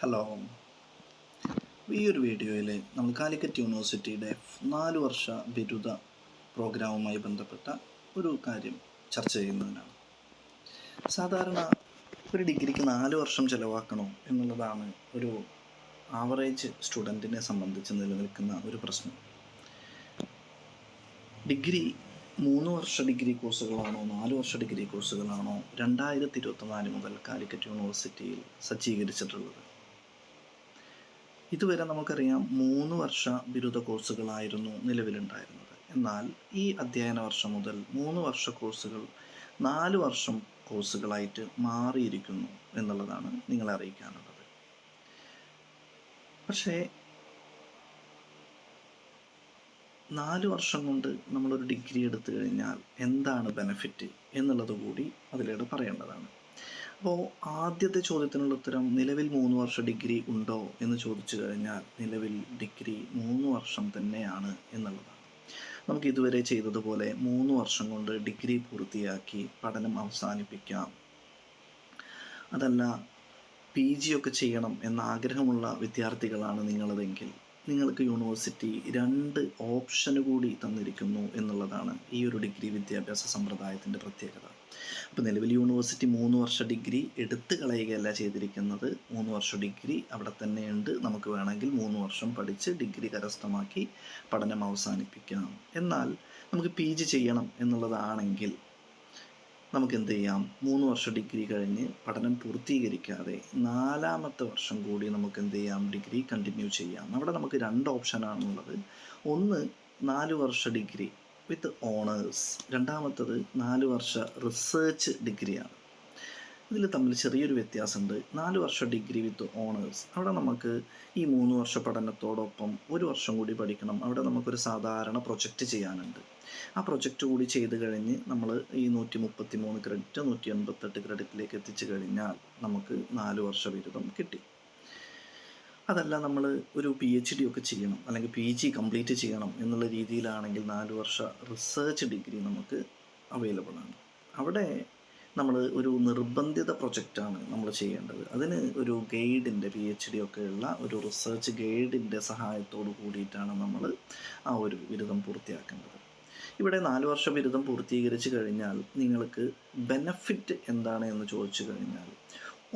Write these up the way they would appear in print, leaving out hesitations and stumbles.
Hello. ഈ ഒരു വീഡിയോയിൽ നമ്മൾ കാലിക്കറ്റ് യൂണിവേഴ്സിറ്റിയുടെ 4 വർഷ ബിരുദ പ്രോഗ്രാമുമായി ബന്ധപ്പെട്ട ഒരു കാര്യം ചർച്ച ചെയ്യുന്നതിനാണ്. സാധാരണ ഒരു ഡിഗ്രിക്ക് 4 വർഷം ചിലവാക്കണോ എന്നുള്ളതാണ് ഒരു ആവറേജ് സ്റ്റുഡൻറ്റിനെ സംബന്ധിച്ച് നിലനിൽക്കുന്ന ഒരു പ്രശ്നം. ഡിഗ്രി 3 വർഷ ഡിഗ്രി കോഴ്സുകളാണോ 4 വർഷ ഡിഗ്രി കോഴ്സുകളാണോ 2024 മുതൽ കാലിക്കറ്റ് യൂണിവേഴ്സിറ്റിയിൽ സജ്ജീകരിച്ചിട്ടുള്ളത്? ഇതുവരെ നമുക്കറിയാം 3 വർഷ ബിരുദ കോഴ്സുകളായിരുന്നു നിലവിലുണ്ടായിരുന്നത്. എന്നാൽ ഈ അധ്യയന വർഷം മുതൽ 3 വർഷ കോഴ്സുകൾ 4 വർഷം കോഴ്സുകളായിട്ട് മാറിയിരിക്കുന്നു എന്നുള്ളതാണ് നിങ്ങളെ അറിയിക്കാനുള്ളത്. പക്ഷേ 4 വർഷം കൊണ്ട് നമ്മളൊരു ഡിഗ്രി എടുത്തു കഴിഞ്ഞാൽ എന്താണ് ബെനഫിറ്റ് എന്നുള്ളത് കൂടി അതിലൂടെ പറയേണ്ടതാണ്. അപ്പോൾ ആദ്യത്തെ ചോദ്യത്തിനുള്ള ഉത്തരം നിലവിൽ 3 വർഷ ഡിഗ്രി ഉണ്ടോ എന്ന് ചോദിച്ചു കഴിഞ്ഞാൽ നിലവിൽ ഡിഗ്രി 3 വർഷം തന്നെയാണ് എന്നുള്ളതാണ്. നമുക്ക് ഇതുവരെ ചെയ്തതുപോലെ 3 വർഷം കൊണ്ട് ഡിഗ്രി പൂർത്തിയാക്കി പഠനം അവസാനിപ്പിക്കാം. അതല്ല PG ഒക്കെ ചെയ്യണം എന്ന ആഗ്രഹമുള്ള വിദ്യാർത്ഥികളാണ് നിങ്ങളതെങ്കിൽ നിങ്ങൾക്ക് യൂണിവേഴ്സിറ്റി 2 ഓപ്ഷൻ കൂടി തന്നിരിക്കുന്നു എന്നുള്ളതാണ് ഈ ഒരു ഡിഗ്രി വിദ്യാഭ്യാസ സമ്പ്രദായത്തിൻ്റെ പ്രത്യേകത. അപ്പോൾ നിലവിൽ യൂണിവേഴ്സിറ്റി 3 വർഷ ഡിഗ്രി എടുത്തു കളയുകയല്ല ചെയ്തിരിക്കുന്നത്. 3 വർഷ ഡിഗ്രി അവിടെ തന്നെയുണ്ട്. നമുക്ക് വേണമെങ്കിൽ 3 വർഷം പഠിച്ച് ഡിഗ്രി കരസ്ഥമാക്കി പഠനം അവസാനിപ്പിക്കാം. എന്നാൽ നമുക്ക് PG ചെയ്യണം എന്നുള്ളതാണെങ്കിൽ നമുക്ക് എന്ത് ചെയ്യാം? 3 വർഷ ഡിഗ്രി കഴിഞ്ഞ് പഠനം പൂർത്തീകരിക്കാതെ 4ാമത്തെ വർഷം കൂടി നമുക്ക് എന്ത് ചെയ്യാം? ഡിഗ്രി കണ്ടിന്യൂ ചെയ്യാം. അവിടെ നമുക്ക് 2 ഓപ്ഷനാണുള്ളത്. ഒന്ന് 4 വർഷ ഡിഗ്രി വിത്ത് ഓണേഴ്സ്, രണ്ടാമത്തത് 4 വർഷ റിസർച്ച് ഡിഗ്രിയാണ്. ഇതിൽ തമ്മിൽ ചെറിയൊരു വ്യത്യാസമുണ്ട്. 4 വർഷ ഡിഗ്രി വിത്ത് ഓണേഴ്സ്, അവിടെ നമുക്ക് ഈ 3 വർഷ പഠനത്തോടൊപ്പം 1 വർഷം കൂടി പഠിക്കണം. അവിടെ നമുക്കൊരു സാധാരണ പ്രൊജക്റ്റ് ചെയ്യാനുണ്ട്. ആ പ്രൊജക്റ്റ് കൂടി ചെയ്ത് കഴിഞ്ഞ് നമ്മൾ ഈ 133 ക്രെഡിറ്റ് 188 ക്രെഡിറ്റിലേക്ക് എത്തിച്ചു കഴിഞ്ഞാൽ നമുക്ക് 4 വർഷ ബിരുദം കിട്ടി. അതല്ല നമ്മൾ ഒരു PhD ഒക്കെ ചെയ്യണം അല്ലെങ്കിൽ PG കംപ്ലീറ്റ് ചെയ്യണം എന്നുള്ള രീതിയിലാണെങ്കിൽ 4 വർഷ റിസർച്ച് ഡിഗ്രി നമുക്ക് അവൈലബിൾ ആണ്. അവിടെ നമ്മൾ ഒരു നിർബന്ധിത പ്രൊജക്റ്റാണ് നമ്മൾ ചെയ്യേണ്ടത്. അതിന് ഒരു ഗൈഡിൻ്റെ PhD ഒക്കെയുള്ള ഒരു റിസർച്ച് ഗൈഡിൻ്റെ സഹായത്തോട് കൂടിയിട്ടാണ് നമ്മൾ ആ ഒരു ബിരുദം പൂർത്തിയാക്കേണ്ടത്. ഇവിടെ 4 വർഷ ബിരുദം പൂർത്തീകരിച്ച് കഴിഞ്ഞാൽ നിങ്ങൾക്ക് ബെനഫിറ്റ് എന്താണ് എന്ന് ചോദിച്ചു കഴിഞ്ഞാൽ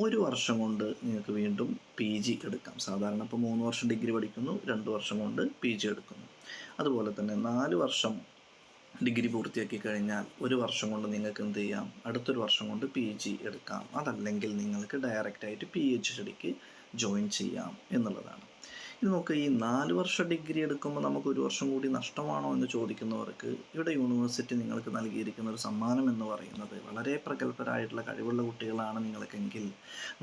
1 വർഷം കൊണ്ട് നിങ്ങൾക്ക് വീണ്ടും PG എടുക്കാം. സാധാരണ ഇപ്പോൾ 3 വർഷം ഡിഗ്രി പഠിക്കുന്നു, 2 വർഷം കൊണ്ട് PG എടുക്കുന്നു. അതുപോലെ തന്നെ 4 വർഷം ഡിഗ്രി പൂർത്തിയാക്കി കഴിഞ്ഞാൽ 1 വർഷം കൊണ്ട് നിങ്ങൾക്ക് എന്ത് ചെയ്യാം? അടുത്തൊരു വർഷം കൊണ്ട് PG എടുക്കാം. അതല്ലെങ്കിൽ നിങ്ങൾക്ക് ഡയറക്റ്റായിട്ട് PhDക്ക് ജോയിൻ ചെയ്യാം എന്നുള്ളതാണ്. ഇത് നോക്കുക, ഈ 4 വർഷ ഡിഗ്രി എടുക്കുമ്പോൾ നമുക്ക് 1 വർഷം കൂടി നഷ്ടമാണോ എന്ന് ചോദിക്കുന്നവർക്ക് ഇവിടെ യൂണിവേഴ്സിറ്റി നിങ്ങൾക്ക് നൽകിയിരിക്കുന്ന ഒരു സമ്മാനം എന്ന് പറയുന്നത് വളരെ പ്രഗത്ഭരായിട്ടുള്ള കഴിവുള്ള കുട്ടികളാണ് നിങ്ങൾക്കെങ്കിൽ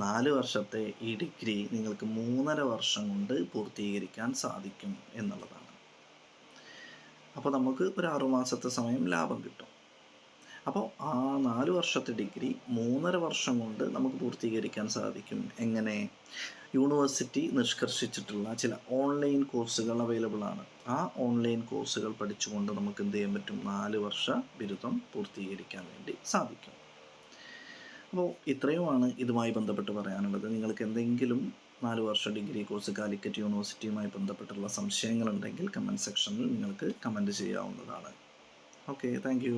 4 വർഷത്തെ ഈ ഡിഗ്രി നിങ്ങൾക്ക് 3.5 വർഷം കൊണ്ട് പൂർത്തീകരിക്കാൻ സാധിക്കും എന്നുള്ളതാണ്. അപ്പോൾ നമുക്ക് ഒരു 6 മാസത്തെ സമയം ലാഭം കിട്ടും. അപ്പോൾ ആ 4 വർഷത്തെ ഡിഗ്രി 3.5 വർഷം കൊണ്ട് നമുക്ക് പൂർത്തീകരിക്കാൻ സാധിക്കും. എങ്ങനെ? യൂണിവേഴ്സിറ്റി നിഷ്കർഷിച്ചിട്ടുള്ള ചില ഓൺലൈൻ കോഴ്സുകൾ അവൈലബിൾ ആണ്. ആ ഓൺലൈൻ കോഴ്സുകൾ പഠിച്ചുകൊണ്ട് നമുക്ക് എന്ത് ചെയ്യാൻ പറ്റും? 4 വർഷ ബിരുദം പൂർത്തീകരിക്കാൻ വേണ്ടി സാധിക്കും. അപ്പോൾ ഇത്രയുമാണ് ഇതുമായി ബന്ധപ്പെട്ട് പറയാനുള്ളത്. നിങ്ങൾക്ക് എന്തെങ്കിലും 4 വർഷ ഡിഗ്രി കോഴ്സ് കാലിക്കറ്റ് യൂണിവേഴ്സിറ്റിയുമായി ബന്ധപ്പെട്ടുള്ള സംശയങ്ങളുണ്ടെങ്കിൽ കമൻറ്റ് സെക്ഷനിൽ നിങ്ങൾക്ക് കമൻറ്റ് ചെയ്യാവുന്നതാണ്. Okay, thank you.